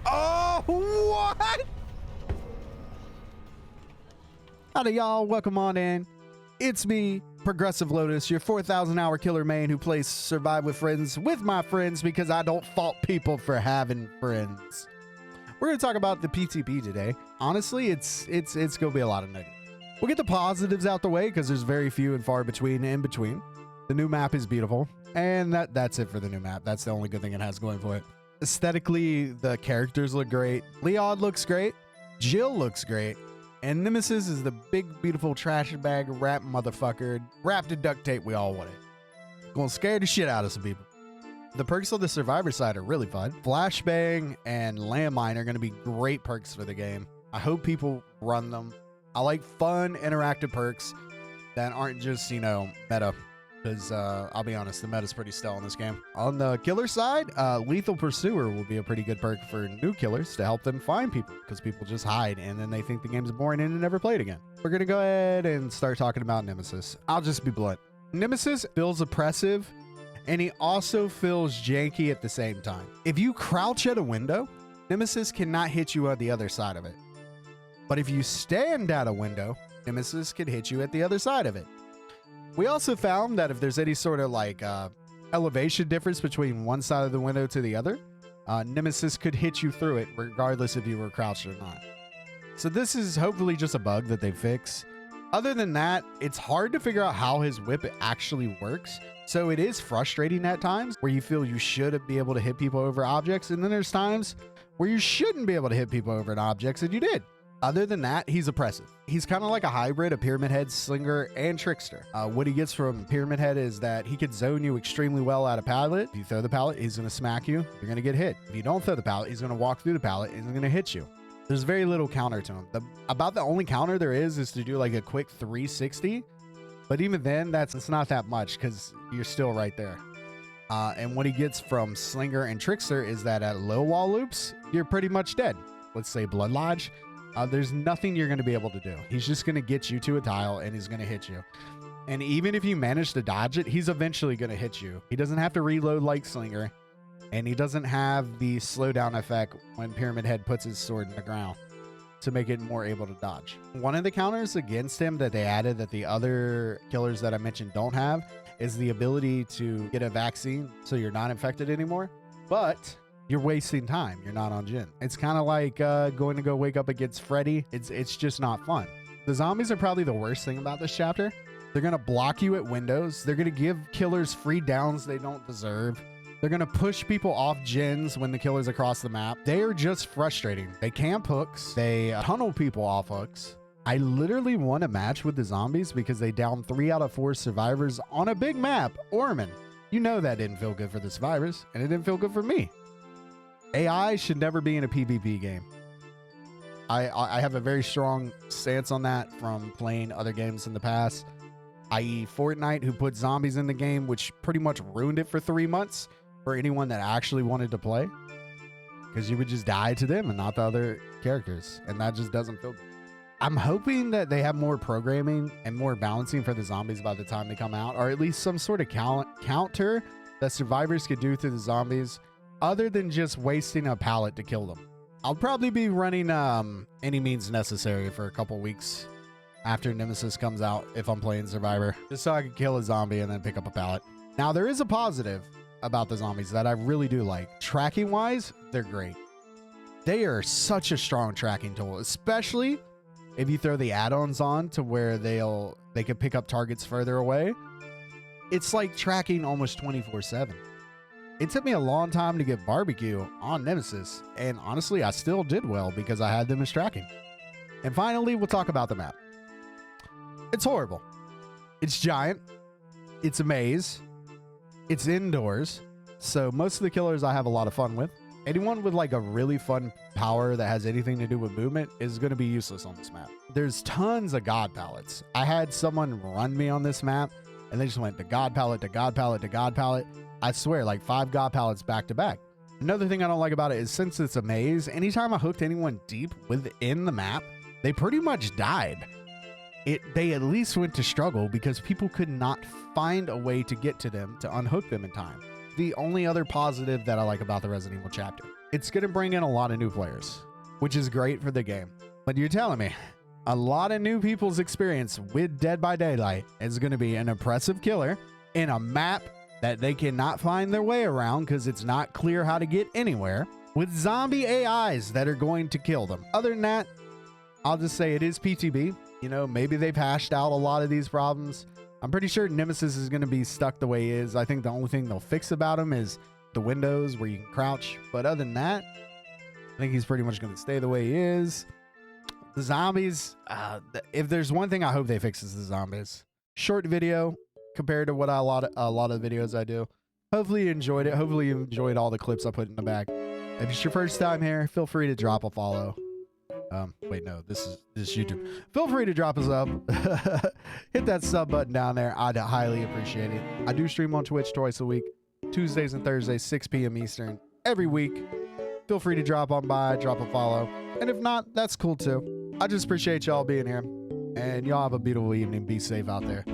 Oh, what? Howdy, y'all. Welcome on in. It's me, Progressive Lotus, your 4,000-hour killer main who plays Survive with Friends with my friends because I don't fault people for having friends. We're going to talk about the PTP today. Honestly, it's going to be a lot of negative. We'll get the positives out the way because there's very few and far between in between. The new map is beautiful, and that's it for the new map. That's the only good thing it has going for it. Aesthetically, the characters look great. Leod looks great. Jill looks great. And Nemesis is the big, beautiful trash bag wrap motherfucker wrapped in duct tape we all wanted. Gonna scare the shit out of some people. The perks on the Survivor side are really fun. Flashbang and Landmine are gonna be great perks for the game. I hope people run them. I like fun, interactive perks that aren't just, meta. Because I'll be honest, the meta's pretty stale in this game. On the killer side, Lethal Pursuer will be a pretty good perk for new killers to help them find people, because people just hide and then they think the game's boring and never play it again. We're going to go ahead and start talking about Nemesis. I'll just be blunt. Nemesis feels oppressive, and he also feels janky at the same time. If you crouch at a window, Nemesis cannot hit you on the other side of it. But if you stand at a window, Nemesis can hit you at the other side of it. We also found that if there's any sort of elevation difference between one side of the window to the other, Nemesis could hit you through it regardless if you were crouched or not. So this is hopefully just a bug that they fix. Other than that, it's hard to figure out how his whip actually works. So it is frustrating at times where you feel you should be able to hit people over objects. And then there's times where you shouldn't be able to hit people over objects and you did. Other than that, he's oppressive. He's kind of like a hybrid of Pyramid Head, Slinger, and Trickster. What he gets from Pyramid Head is that he could zone you extremely well at a pallet. If you throw the pallet, he's going to smack you. You're going to get hit. If you don't throw the pallet, he's going to walk through the pallet and he's going to hit you. There's very little counter to him. About the only counter there is to do like a quick 360. But even then, it's not that much because you're still right there. And what he gets from Slinger and Trickster is that at low wall loops, you're pretty much dead. Let's say Blood Lodge. There's nothing you're going to be able to do. He's just going to get you to a tile and he's going to hit you. And even if you manage to dodge it, he's eventually going to hit you. He doesn't have to reload like Slinger, and he doesn't have the slowdown effect when Pyramid Head puts his sword in the ground to make it more able to dodge. One of the counters against him that they added that the other killers that I mentioned don't have is the ability to get a vaccine so you're not infected anymore. But you're wasting time. You're not on Jin. It's kind of like going to go wake up against Freddy. It's just not fun. The zombies are probably the worst thing about this chapter. They're going to block you at windows. They're going to give killers free downs they don't deserve. They're going to push people off gens when the killer's across the map. They are just frustrating. They camp hooks. They tunnel people off hooks. I literally won a match with the zombies because they downed 3 out of 4 survivors on a big map, Orman. You know that didn't feel good for the survivors, and it didn't feel good for me. AI should never be in a PvP game. I have a very strong stance on that from playing other games in the past, i.e. Fortnite, who put zombies in the game, which pretty much ruined it for 3 months for anyone that actually wanted to play, because you would just die to them and not the other characters, and that just doesn't feel good. I'm hoping that they have more programming and more balancing for the zombies by the time they come out, or at least some sort of counter that survivors could do to the zombies other than just wasting a pallet to kill them. I'll probably be running any means necessary for a couple weeks after Nemesis comes out if I'm playing Survivor, just so I can kill a zombie and then pick up a pallet. Now, there is a positive about the zombies that I really do like. Tracking wise, they're great. They are such a strong tracking tool, especially if you throw the add-ons on to where they can pick up targets further away. It's like tracking almost 24/7. It took me a long time to get barbecue on Nemesis, and honestly, I still did well because I had them as tracking. And finally, we'll talk about the map. It's horrible. It's giant. It's a maze. It's indoors. So most of the killers I have a lot of fun with. Anyone with like a really fun power that has anything to do with movement is going to be useless on this map. There's tons of God pallets. I had someone run me on this map, and they just went to God pallet, to God pallet, to God pallet. I swear, like 5 God pallets back to back. Another thing I don't like about it is since it's a maze, anytime I hooked anyone deep within the map, they pretty much died. They at least went to struggle because people could not find a way to get to them to unhook them in time. the only other positive that I like about the Resident Evil chapter. It's going to bring in a lot of new players, which is great for the game. But you're telling me a lot of new people's experience with Dead by Daylight is going to be an oppressive killer in a map that they cannot find their way around because it's not clear how to get anywhere, with zombie AIs that are going to kill them. Other than that, I'll just say it is PTB. You know, maybe they've hashed out a lot of these problems. I'm pretty sure Nemesis is going to be stuck the way he is. I think the only thing they'll fix about him is the windows where you can crouch. But other than that, I think he's pretty much going to stay the way he is. The zombies, if there's one thing I hope they fix is the zombies. Short video compared to what a lot of the videos I do. Hopefully you enjoyed it. Hopefully you enjoyed all the clips I put in the back. If it's your first time here, feel free to drop a follow. Wait, no, this is YouTube. Feel free to drop a sub. Hit that sub button down there. I'd highly appreciate it. I do stream on Twitch twice a week, Tuesdays and Thursdays, 6 p.m. Eastern, every week. Feel free to drop on by, drop a follow. And if not, that's cool too. I just appreciate y'all being here. And y'all have a beautiful evening. Be safe out there.